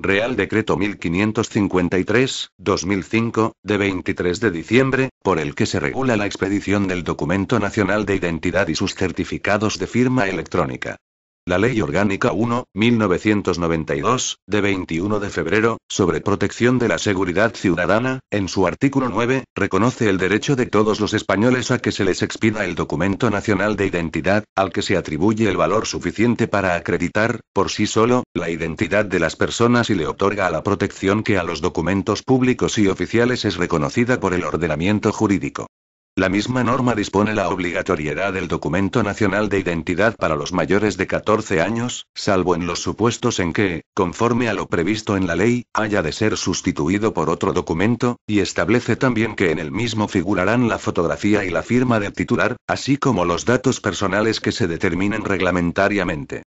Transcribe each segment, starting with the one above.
Real Decreto 1553/2005, de 23 de diciembre, por el que se regula la expedición del Documento Nacional de Identidad y sus certificados de firma electrónica. La Ley Orgánica 1/1992, de 21 de febrero, sobre protección de la seguridad ciudadana, en su artículo 9, reconoce el derecho de todos los españoles a que se les expida el Documento Nacional de Identidad, al que se atribuye el valor suficiente para acreditar, por sí solo, la identidad de las personas y le otorga la protección que a los documentos públicos y oficiales es reconocida por el ordenamiento jurídico. La misma norma dispone la obligatoriedad del Documento Nacional de Identidad para los mayores de 14 años, salvo en los supuestos en que, conforme a lo previsto en la ley, haya de ser sustituido por otro documento, y establece también que en el mismo figurarán la fotografía y la firma del titular, así como los datos personales que se determinen reglamentariamente.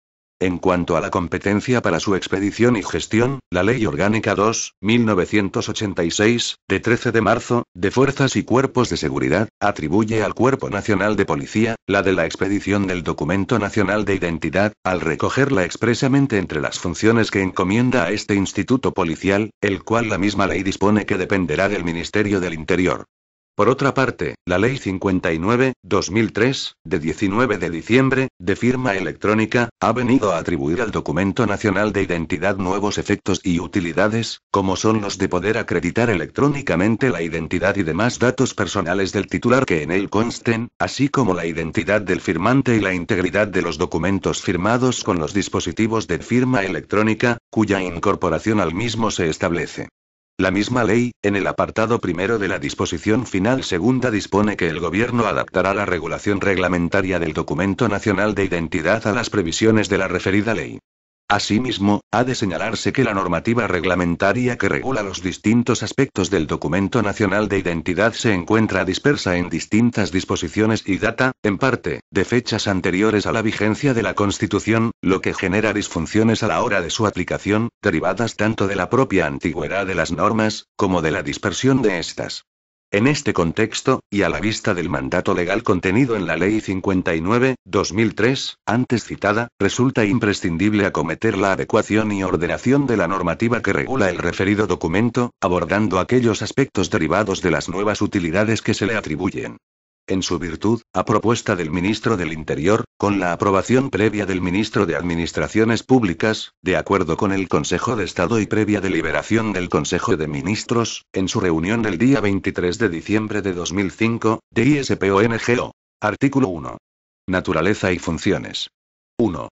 En cuanto a la competencia para su expedición y gestión, la Ley Orgánica 2/1986, de 13 de marzo, de Fuerzas y Cuerpos de Seguridad, atribuye al Cuerpo Nacional de Policía, la de la expedición del Documento Nacional de Identidad, al recogerla expresamente entre las funciones que encomienda a este instituto policial, el cual la misma ley dispone que dependerá del Ministerio del Interior. Por otra parte, la Ley 59/2003, de 19 de diciembre, de firma electrónica, ha venido a atribuir al Documento Nacional de Identidad nuevos efectos y utilidades, como son los de poder acreditar electrónicamente la identidad y demás datos personales del titular que en él consten, así como la identidad del firmante y la integridad de los documentos firmados con los dispositivos de firma electrónica, cuya incorporación al mismo se establece. La misma ley, en el apartado primero de la disposición final segunda dispone que el Gobierno adaptará la regulación reglamentaria del Documento Nacional de Identidad a las previsiones de la referida ley. Asimismo, ha de señalarse que la normativa reglamentaria que regula los distintos aspectos del Documento Nacional de Identidad se encuentra dispersa en distintas disposiciones y data, en parte, de fechas anteriores a la vigencia de la Constitución, lo que genera disfunciones a la hora de su aplicación, derivadas tanto de la propia antigüedad de las normas, como de la dispersión de estas. En este contexto, y a la vista del mandato legal contenido en la Ley 59/2003, antes citada, resulta imprescindible acometer la adecuación y ordenación de la normativa que regula el referido documento, abordando aquellos aspectos derivados de las nuevas utilidades que se le atribuyen. En su virtud, a propuesta del Ministro del Interior, con la aprobación previa del Ministro de Administraciones Públicas, de acuerdo con el Consejo de Estado y previa deliberación del Consejo de Ministros, en su reunión del día 23 de diciembre de 2005, de ISPONGO. Artículo 1. Naturaleza y funciones. 1.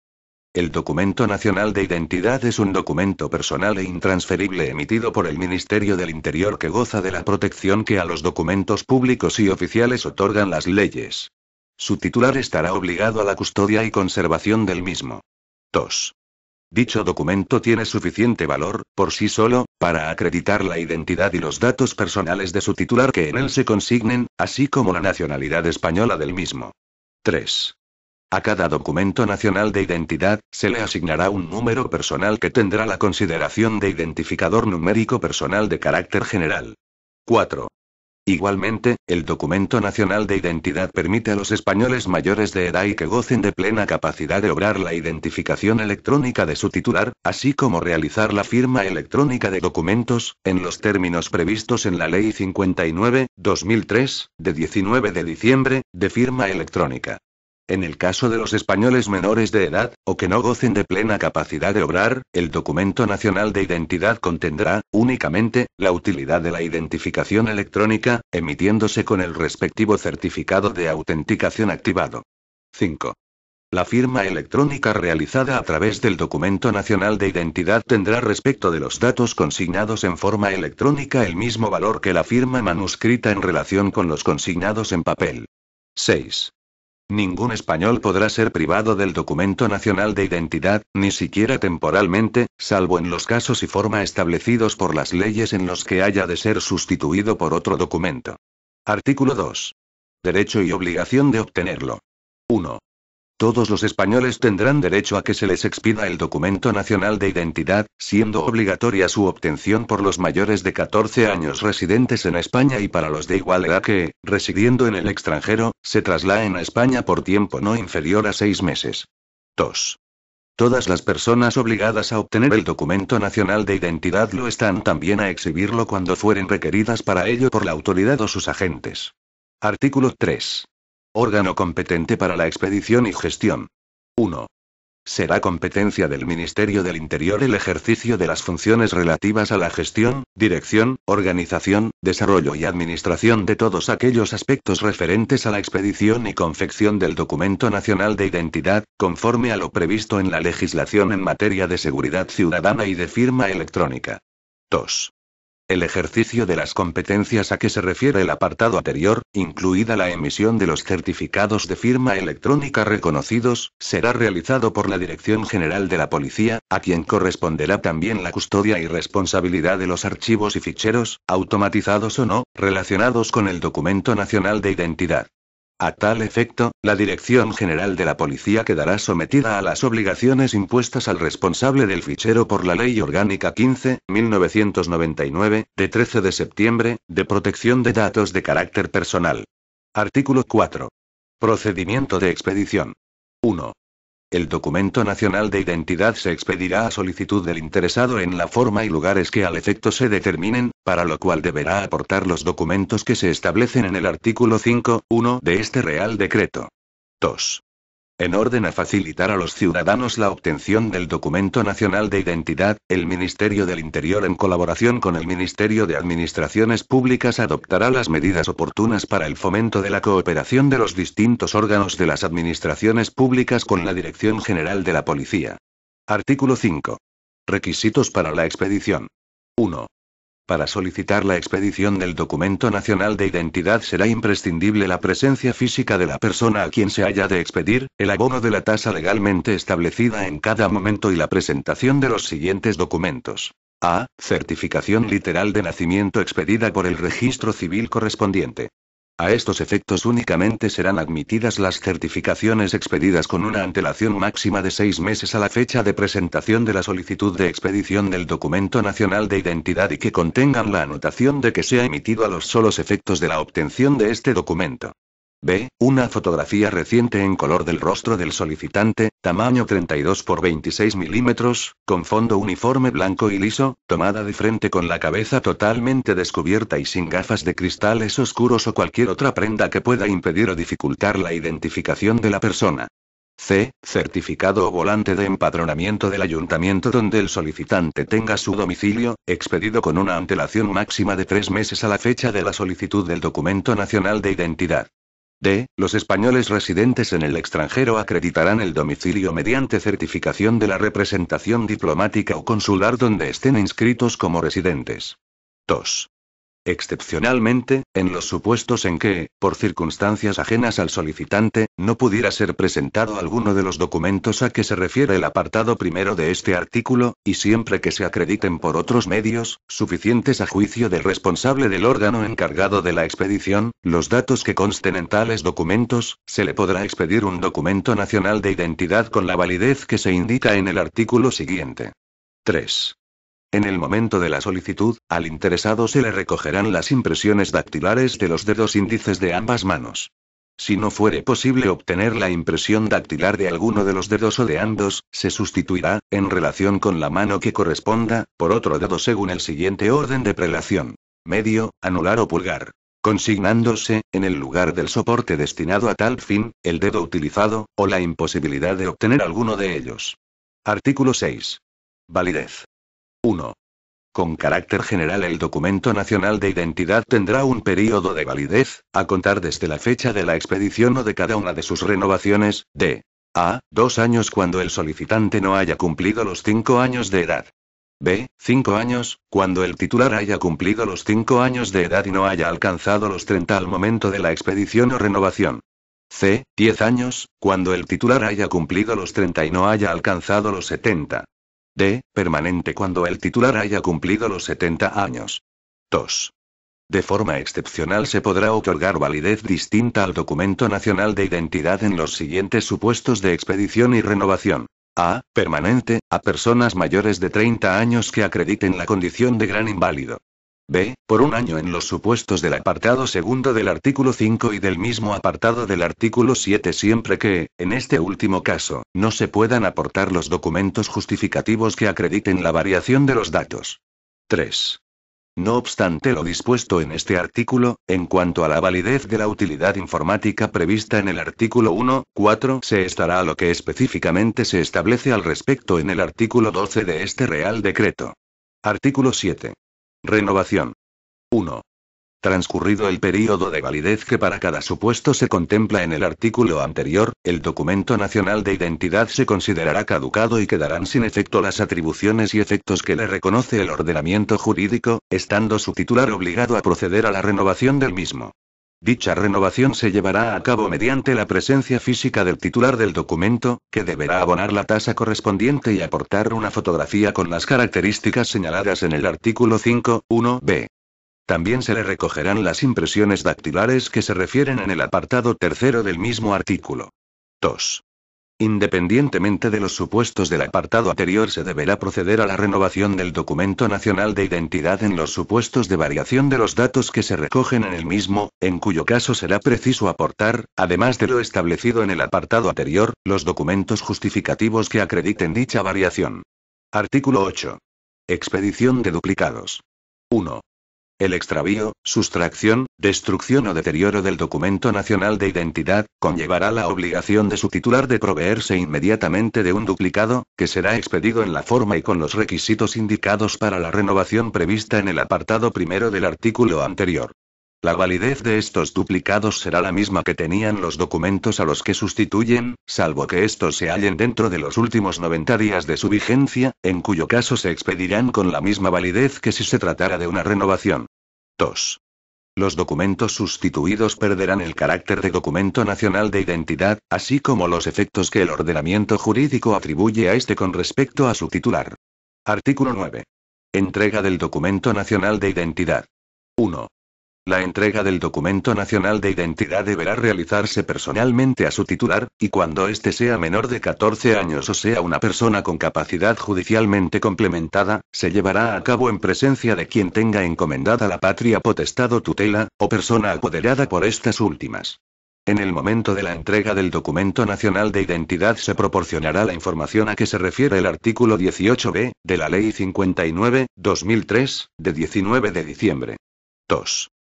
El Documento Nacional de Identidad es un documento personal e intransferible emitido por el Ministerio del Interior que goza de la protección que a los documentos públicos y oficiales otorgan las leyes. Su titular estará obligado a la custodia y conservación del mismo. 2. Dicho documento tiene suficiente valor, por sí solo, para acreditar la identidad y los datos personales de su titular que en él se consignen, así como la nacionalidad española del mismo. 3. A cada documento nacional de identidad, se le asignará un número personal que tendrá la consideración de identificador numérico personal de carácter general. 4. Igualmente, el Documento Nacional de Identidad permite a los españoles mayores de edad y que gocen de plena capacidad de obrar la identificación electrónica de su titular, así como realizar la firma electrónica de documentos, en los términos previstos en la Ley 59/2003, de 19 de diciembre, de firma electrónica. En el caso de los españoles menores de edad, o que no gocen de plena capacidad de obrar, el Documento Nacional de Identidad contendrá, únicamente, la utilidad de la identificación electrónica, emitiéndose con el respectivo certificado de autenticación activado. 5. La firma electrónica realizada a través del Documento Nacional de Identidad tendrá respecto de los datos consignados en forma electrónica el mismo valor que la firma manuscrita en relación con los consignados en papel. 6. Ningún español podrá ser privado del Documento Nacional de Identidad, ni siquiera temporalmente, salvo en los casos y forma establecidos por las leyes en los que haya de ser sustituido por otro documento. Artículo 2. Derecho y obligación de obtenerlo. 1. Todos los españoles tendrán derecho a que se les expida el Documento Nacional de Identidad, siendo obligatoria su obtención por los mayores de 14 años residentes en España y para los de igual edad que, residiendo en el extranjero, se trasladen a España por tiempo no inferior a 6 meses. 2. Todas las personas obligadas a obtener el documento nacional de identidad lo están también a exhibirlo cuando fueren requeridas para ello por la autoridad o sus agentes. Artículo 3. Órgano competente para la expedición y gestión. 1. Será competencia del Ministerio del Interior el ejercicio de las funciones relativas a la gestión, dirección, organización, desarrollo y administración de todos aquellos aspectos referentes a la expedición y confección del documento nacional de identidad, conforme a lo previsto en la legislación en materia de seguridad ciudadana y de firma electrónica. 2. El ejercicio de las competencias a que se refiere el apartado anterior, incluida la emisión de los certificados de firma electrónica reconocidos, será realizado por la Dirección General de la Policía, a quien corresponderá también la custodia y responsabilidad de los archivos y ficheros, automatizados o no, relacionados con el documento nacional de identidad. A tal efecto, la Dirección General de la Policía quedará sometida a las obligaciones impuestas al responsable del fichero por la Ley Orgánica 15.1999, de 13 de septiembre, de protección de datos de carácter personal. Artículo 4. Procedimiento de expedición. 1. El documento nacional de identidad se expedirá a solicitud del interesado en la forma y lugares que al efecto se determinen, para lo cual deberá aportar los documentos que se establecen en el artículo 5.1 de este Real Decreto. 2. En orden a facilitar a los ciudadanos la obtención del documento nacional de identidad, el Ministerio del Interior en colaboración con el Ministerio de Administraciones Públicas adoptará las medidas oportunas para el fomento de la cooperación de los distintos órganos de las administraciones públicas con la Dirección General de la Policía. Artículo 5. Requisitos para la expedición. 1. Para solicitar la expedición del documento nacional de identidad será imprescindible la presencia física de la persona a quien se haya de expedir, el abono de la tasa legalmente establecida en cada momento y la presentación de los siguientes documentos. A. Certificación literal de nacimiento expedida por el registro civil correspondiente. A estos efectos únicamente serán admitidas las certificaciones expedidas con una antelación máxima de 6 meses a la fecha de presentación de la solicitud de expedición del documento nacional de identidad y que contengan la anotación de que se ha emitido a los solos efectos de la obtención de este documento. B. Una fotografía reciente en color del rostro del solicitante, tamaño 32 por 26 milímetros, con fondo uniforme blanco y liso, tomada de frente con la cabeza totalmente descubierta y sin gafas de cristales oscuros o cualquier otra prenda que pueda impedir o dificultar la identificación de la persona. C. Certificado o volante de empadronamiento del ayuntamiento donde el solicitante tenga su domicilio, expedido con una antelación máxima de 3 meses a la fecha de la solicitud del documento nacional de identidad. D. Los españoles residentes en el extranjero acreditarán el domicilio mediante certificación de la representación diplomática o consular donde estén inscritos como residentes. 2. Excepcionalmente, en los supuestos en que, por circunstancias ajenas al solicitante, no pudiera ser presentado alguno de los documentos a que se refiere el apartado primero de este artículo, y siempre que se acrediten por otros medios, suficientes a juicio del responsable del órgano encargado de la expedición, los datos que consten en tales documentos, se le podrá expedir un documento nacional de identidad con la validez que se indica en el artículo siguiente. 3. En el momento de la solicitud, al interesado se le recogerán las impresiones dactilares de los dedos índices de ambas manos. Si no fuere posible obtener la impresión dactilar de alguno de los dedos o de ambos, se sustituirá, en relación con la mano que corresponda, por otro dedo según el siguiente orden de prelación: medio, anular o pulgar, consignándose, en el lugar del soporte destinado a tal fin, el dedo utilizado, o la imposibilidad de obtener alguno de ellos. Artículo 6. Validez. 1. Con carácter general el documento nacional de identidad tendrá un período de validez, a contar desde la fecha de la expedición o de cada una de sus renovaciones, de a. 2 años cuando el solicitante no haya cumplido los 5 años de edad. B. 5 años, cuando el titular haya cumplido los 5 años de edad y no haya alcanzado los 30 al momento de la expedición o renovación. C. 10 años, cuando el titular haya cumplido los 30 y no haya alcanzado los 70. D. Permanente cuando el titular haya cumplido los 70 años. 2. De forma excepcional se podrá otorgar validez distinta al documento nacional de identidad en los siguientes supuestos de expedición y renovación. A. Permanente, a personas mayores de 30 años que acrediten la condición de gran inválido. B. Por un año en los supuestos del apartado segundo del artículo 5 y del mismo apartado del artículo 7 siempre que, en este último caso, no se puedan aportar los documentos justificativos que acrediten la variación de los datos. 3. No obstante lo dispuesto en este artículo, en cuanto a la validez de la utilidad informática prevista en el artículo 1.4, se estará a lo que específicamente se establece al respecto en el artículo 12 de este Real Decreto. Artículo 7. Renovación. 1. Transcurrido el período de validez que para cada supuesto se contempla en el artículo anterior, el documento nacional de identidad se considerará caducado y quedarán sin efecto las atribuciones y efectos que le reconoce el ordenamiento jurídico, estando su titular obligado a proceder a la renovación del mismo. Dicha renovación se llevará a cabo mediante la presencia física del titular del documento, que deberá abonar la tasa correspondiente y aportar una fotografía con las características señaladas en el artículo 5.1b. También se le recogerán las impresiones dactilares que se refieren en el apartado tercero del mismo artículo. 2. Independientemente de los supuestos del apartado anterior, se deberá proceder a la renovación del documento nacional de identidad en los supuestos de variación de los datos que se recogen en el mismo, en cuyo caso será preciso aportar, además de lo establecido en el apartado anterior, los documentos justificativos que acrediten dicha variación. Artículo 8. Expedición de duplicados. 1. El extravío, sustracción, destrucción o deterioro del documento nacional de identidad, conllevará la obligación de su titular de proveerse inmediatamente de un duplicado, que será expedido en la forma y con los requisitos indicados para la renovación prevista en el apartado primero del artículo anterior. La validez de estos duplicados será la misma que tenían los documentos a los que sustituyen, salvo que estos se hallen dentro de los últimos 90 días de su vigencia, en cuyo caso se expedirán con la misma validez que si se tratara de una renovación. 2. Los documentos sustituidos perderán el carácter de documento nacional de identidad, así como los efectos que el ordenamiento jurídico atribuye a este con respecto a su titular. Artículo 9. Entrega del documento nacional de identidad. 1. La entrega del documento nacional de identidad deberá realizarse personalmente a su titular, y cuando éste sea menor de 14 años o sea una persona con capacidad judicialmente complementada, se llevará a cabo en presencia de quien tenga encomendada la patria potestad o tutela, o persona apoderada por estas últimas. En el momento de la entrega del documento nacional de identidad se proporcionará la información a que se refiere el artículo 18b, de la Ley 59/2003, de 19 de diciembre. 2.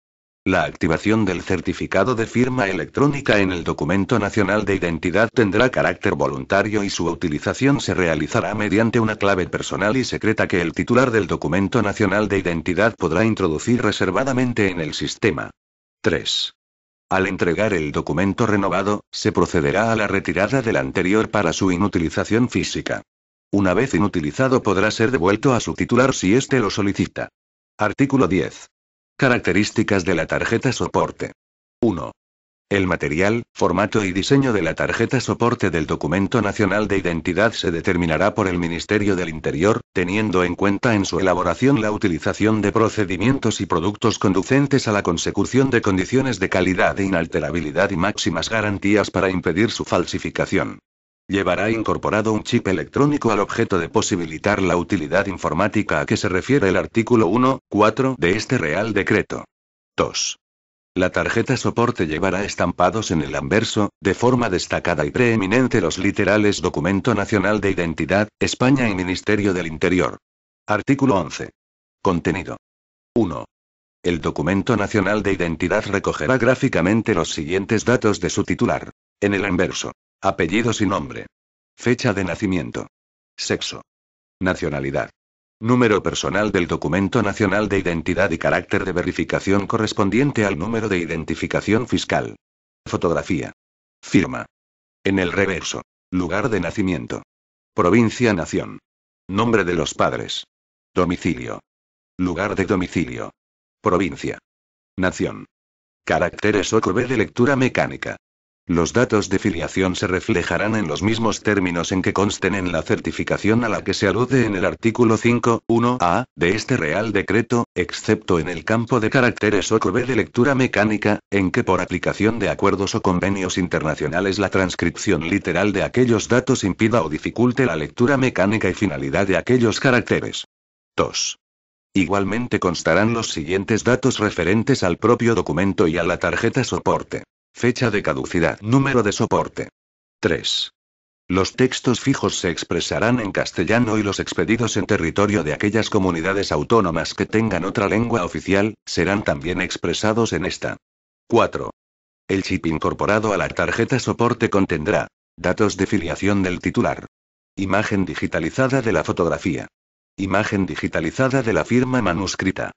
La activación del certificado de firma electrónica en el documento nacional de identidad tendrá carácter voluntario y su utilización se realizará mediante una clave personal y secreta que el titular del documento nacional de identidad podrá introducir reservadamente en el sistema. 3. Al entregar el documento renovado, se procederá a la retirada del anterior para su inutilización física. Una vez inutilizado podrá ser devuelto a su titular si éste lo solicita. Artículo 10. Características de la tarjeta soporte. 1. El material, formato y diseño de la tarjeta soporte del documento nacional de identidad se determinará por el Ministerio del Interior, teniendo en cuenta en su elaboración la utilización de procedimientos y productos conducentes a la consecución de condiciones de calidad e inalterabilidad y máximas garantías para impedir su falsificación. Llevará incorporado un chip electrónico al objeto de posibilitar la utilidad informática a que se refiere el artículo 1.4 de este Real Decreto. 2. La tarjeta soporte llevará estampados en el anverso, de forma destacada y preeminente los literales Documento Nacional de Identidad, España y Ministerio del Interior. Artículo 11. Contenido. 1. El Documento Nacional de Identidad recogerá gráficamente los siguientes datos de su titular. En el anverso. Apellidos y nombre. Fecha de nacimiento. Sexo. Nacionalidad. Número personal del documento nacional de identidad y carácter de verificación correspondiente al número de identificación fiscal. Fotografía. Firma. En el reverso. Lugar de nacimiento. Provincia-nación. Nombre de los padres. Domicilio. Lugar de domicilio. Provincia. Nación. Caracteres OQB de lectura mecánica. Los datos de filiación se reflejarán en los mismos términos en que consten en la certificación a la que se alude en el artículo 5.1a de este Real Decreto, excepto en el campo de caracteres OQB de lectura mecánica, en que por aplicación de acuerdos o convenios internacionales la transcripción literal de aquellos datos impida o dificulte la lectura mecánica y finalidad de aquellos caracteres. 2. Igualmente constarán los siguientes datos referentes al propio documento y a la tarjeta soporte. Fecha de caducidad. Número de soporte. 3. Los textos fijos se expresarán en castellano y los expedidos en territorio de aquellas comunidades autónomas que tengan otra lengua oficial, serán también expresados en esta. 4. El chip incorporado a la tarjeta soporte contendrá datos de filiación del titular. Imagen digitalizada de la fotografía. Imagen digitalizada de la firma manuscrita.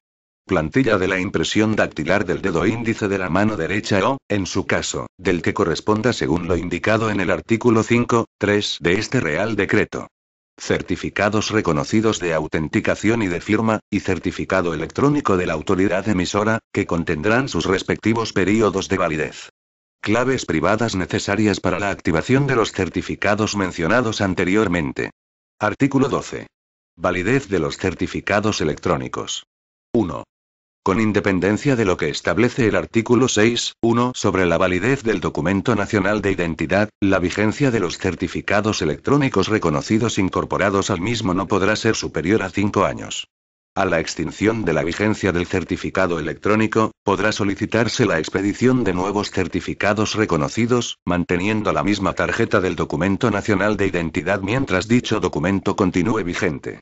Plantilla de la impresión dactilar del dedo índice de la mano derecha o, en su caso, del que corresponda según lo indicado en el artículo 5.3 de este Real Decreto. Certificados reconocidos de autenticación y de firma, y certificado electrónico de la autoridad emisora, que contendrán sus respectivos períodos de validez. Claves privadas necesarias para la activación de los certificados mencionados anteriormente. Artículo 12. Validez de los certificados electrónicos. 1. Con independencia de lo que establece el artículo 6.1 sobre la validez del documento nacional de identidad, la vigencia de los certificados electrónicos reconocidos incorporados al mismo no podrá ser superior a 5 años. A la extinción de la vigencia del certificado electrónico, podrá solicitarse la expedición de nuevos certificados reconocidos, manteniendo la misma tarjeta del documento nacional de identidad mientras dicho documento continúe vigente.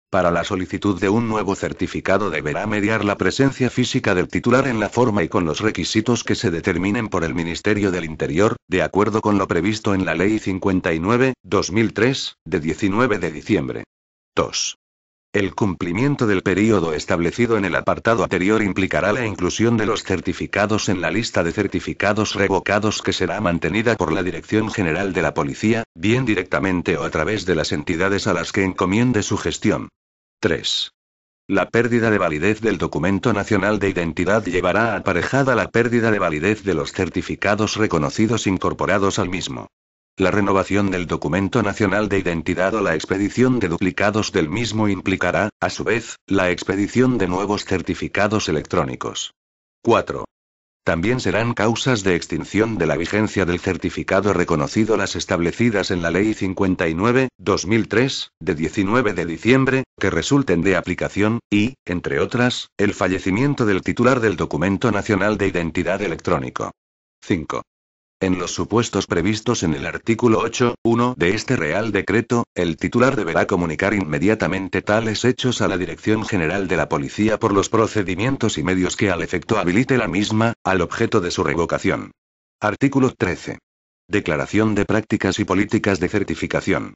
Para la solicitud de un nuevo certificado deberá mediar la presencia física del titular en la forma y con los requisitos que se determinen por el Ministerio del Interior, de acuerdo con lo previsto en la Ley 59/2003, de 19 de diciembre. 2. El cumplimiento del período establecido en el apartado anterior implicará la inclusión de los certificados en la lista de certificados revocados que será mantenida por la Dirección General de la Policía, bien directamente o a través de las entidades a las que encomiende su gestión. 3. La pérdida de validez del documento nacional de identidad llevará aparejada la pérdida de validez de los certificados reconocidos incorporados al mismo. La renovación del documento nacional de identidad o la expedición de duplicados del mismo implicará, a su vez, la expedición de nuevos certificados electrónicos. 4. También serán causas de extinción de la vigencia del certificado reconocido las establecidas en la Ley 59/2003, de 19 de diciembre, que resulten de aplicación, y, entre otras, el fallecimiento del titular del documento nacional de identidad electrónico. 5. En los supuestos previstos en el artículo 8.1 de este Real Decreto, el titular deberá comunicar inmediatamente tales hechos a la Dirección General de la Policía por los procedimientos y medios que al efecto habilite la misma, al objeto de su revocación. Artículo 13. Declaración de prácticas y políticas de certificación.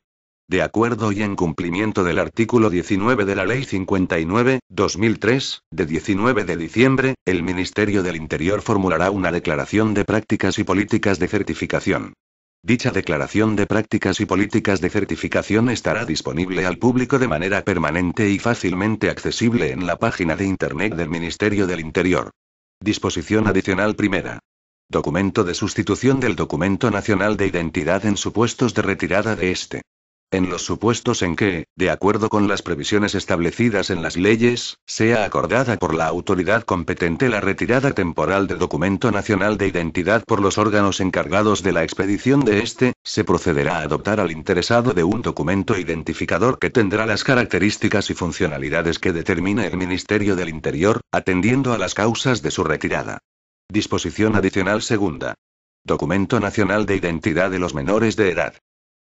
De acuerdo y en cumplimiento del artículo 19 de la Ley 59/2003, de 19 de diciembre, el Ministerio del Interior formulará una declaración de prácticas y políticas de certificación. Dicha declaración de prácticas y políticas de certificación estará disponible al público de manera permanente y fácilmente accesible en la página de Internet del Ministerio del Interior. Disposición adicional primera. Documento de sustitución del documento nacional de identidad en supuestos de retirada de este. En los supuestos en que, de acuerdo con las previsiones establecidas en las leyes, sea acordada por la autoridad competente la retirada temporal del documento nacional de identidad por los órganos encargados de la expedición de este, se procederá a adoptar al interesado de un documento identificador que tendrá las características y funcionalidades que determine el Ministerio del Interior, atendiendo a las causas de su retirada. Disposición adicional segunda. Documento nacional de identidad de los menores de edad.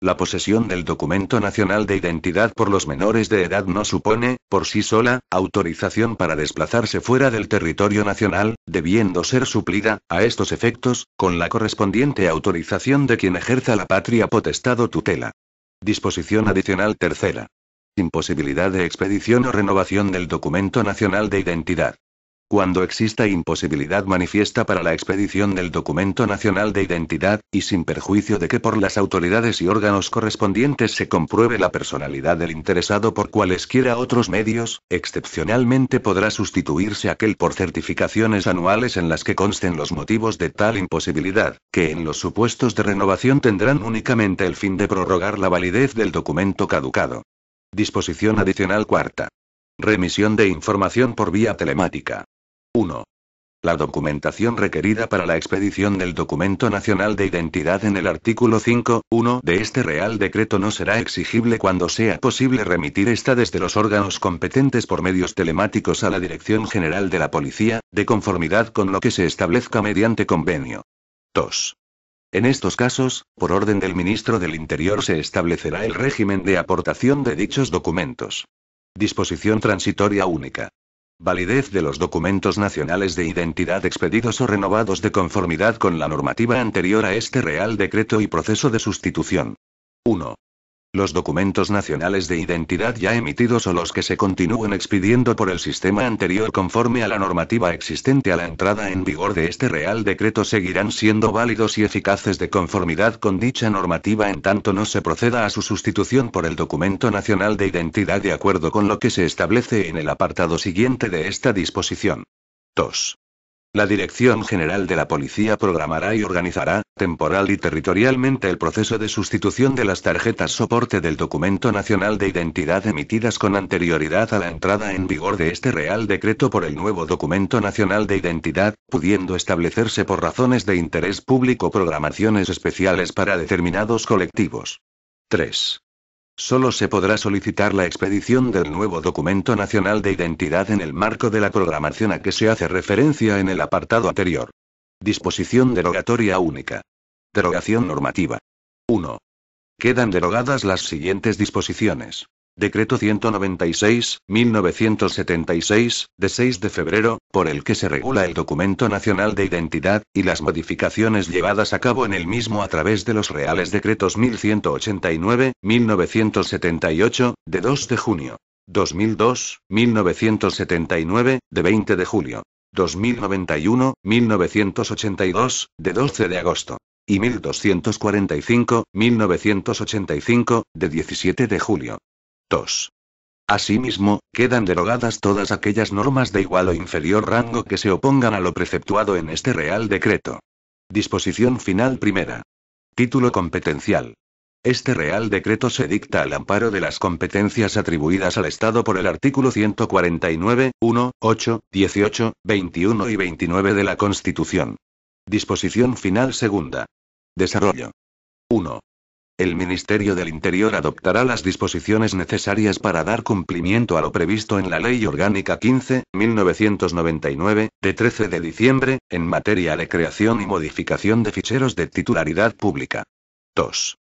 La posesión del documento nacional de identidad por los menores de edad no supone, por sí sola, autorización para desplazarse fuera del territorio nacional, debiendo ser suplida, a estos efectos, con la correspondiente autorización de quien ejerza la patria potestad o tutela. Disposición adicional tercera. Imposibilidad de expedición o renovación del documento nacional de identidad. Cuando exista imposibilidad manifiesta para la expedición del documento nacional de identidad, y sin perjuicio de que por las autoridades y órganos correspondientes se compruebe la personalidad del interesado por cualesquiera otros medios, excepcionalmente podrá sustituirse aquel por certificaciones anuales en las que consten los motivos de tal imposibilidad, que en los supuestos de renovación tendrán únicamente el fin de prorrogar la validez del documento caducado. Disposición adicional cuarta. Remisión de información por vía telemática. 1. La documentación requerida para la expedición del Documento Nacional de Identidad en el artículo 5.1 de este Real Decreto no será exigible cuando sea posible remitir esta desde los órganos competentes por medios telemáticos a la Dirección General de la Policía, de conformidad con lo que se establezca mediante convenio. 2. En estos casos, por orden del Ministro del Interior se establecerá el régimen de aportación de dichos documentos. Disposición transitoria única. Validez de los documentos nacionales de identidad expedidos o renovados de conformidad con la normativa anterior a este Real Decreto y proceso de sustitución. 1. Los documentos nacionales de identidad ya emitidos o los que se continúen expidiendo por el sistema anterior conforme a la normativa existente a la entrada en vigor de este Real Decreto seguirán siendo válidos y eficaces de conformidad con dicha normativa en tanto no se proceda a su sustitución por el Documento Nacional de Identidad de acuerdo con lo que se establece en el apartado siguiente de esta disposición. 2. La Dirección General de la Policía programará y organizará, temporal y territorialmente el proceso de sustitución de las tarjetas soporte del Documento Nacional de Identidad emitidas con anterioridad a la entrada en vigor de este Real Decreto por el nuevo Documento Nacional de Identidad, pudiendo establecerse por razones de interés público programaciones especiales para determinados colectivos. 3. Solo se podrá solicitar la expedición del nuevo Documento Nacional de Identidad en el marco de la programación a que se hace referencia en el apartado anterior. Disposición derogatoria única. Derogación normativa. 1. Quedan derogadas las siguientes disposiciones. Decreto 196/1976, de 6 de febrero, por el que se regula el Documento Nacional de Identidad, y las modificaciones llevadas a cabo en el mismo a través de los Reales Decretos 1189/1978, de 2 de junio. 2002/1979, de 20 de julio. 2091/1982, de 12 de agosto. Y 1245/1985, de 17 de julio. 2. Asimismo, quedan derogadas todas aquellas normas de igual o inferior rango que se opongan a lo preceptuado en este Real Decreto. Disposición final primera. Título competencial. Este Real Decreto se dicta al amparo de las competencias atribuidas al Estado por el artículo 149, 1, 8, 18, 21 y 29 de la Constitución. Disposición final segunda. Desarrollo. 1. El Ministerio del Interior adoptará las disposiciones necesarias para dar cumplimiento a lo previsto en la Ley Orgánica 15/1999, de 13 de diciembre, en materia de creación y modificación de ficheros de titularidad pública. 2.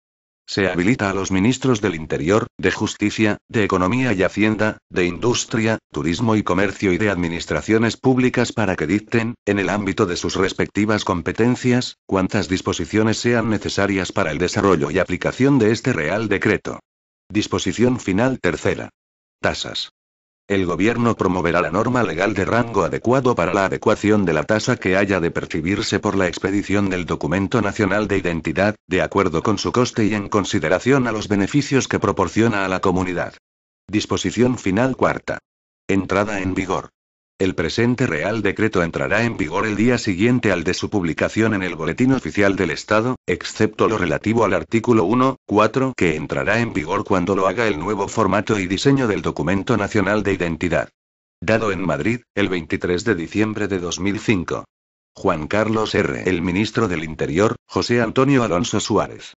Se habilita a los ministros del Interior, de Justicia, de Economía y Hacienda, de Industria, Turismo y Comercio y de Administraciones Públicas para que dicten, en el ámbito de sus respectivas competencias, cuantas disposiciones sean necesarias para el desarrollo y aplicación de este Real Decreto. Disposición final tercera. Tasas. El Gobierno promoverá la norma legal de rango adecuado para la adecuación de la tasa que haya de percibirse por la expedición del Documento Nacional de Identidad, de acuerdo con su coste y en consideración a los beneficios que proporciona a la comunidad. Disposición final cuarta. Entrada en vigor. El presente Real Decreto entrará en vigor el día siguiente al de su publicación en el Boletín Oficial del Estado, excepto lo relativo al artículo 1.4 que entrará en vigor cuando lo haga el nuevo formato y diseño del Documento Nacional de Identidad. Dado en Madrid, el 23 de diciembre de 2005. Juan Carlos R. El Ministro del Interior, José Antonio Alonso Suárez.